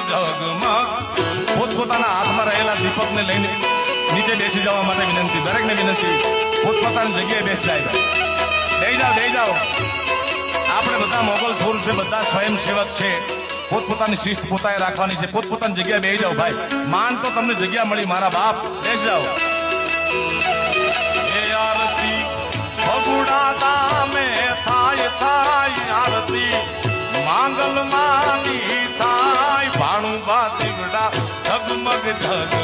ઝગમગ પોતપોતાના હાથમાં રહેલા દીપકને લઈને નીચે બેસી જવા માટે વિનંતી, દરેકને વિનંતી, પોતપોતાની જગ્યાએ બેસી જાય. બેસી જાઓ. આપણે બધા મોગલ ફૂલ છે, બધા સ્વયંસેવક છે. પોતપોતાની શિસ્ત પોતાએ રાખવાની છે. પોતપોતાની જગ્યાએ બેસી જાઓ ભાઈ. માન તો તમને જગ્યા મળી મારા બાપ. બેસી જાઓ. એ આરતી ભગુડા ગામે થાય આરતી, માંગલ માની થાય ભાણું બા દીવડા ઝગમગ ઝગ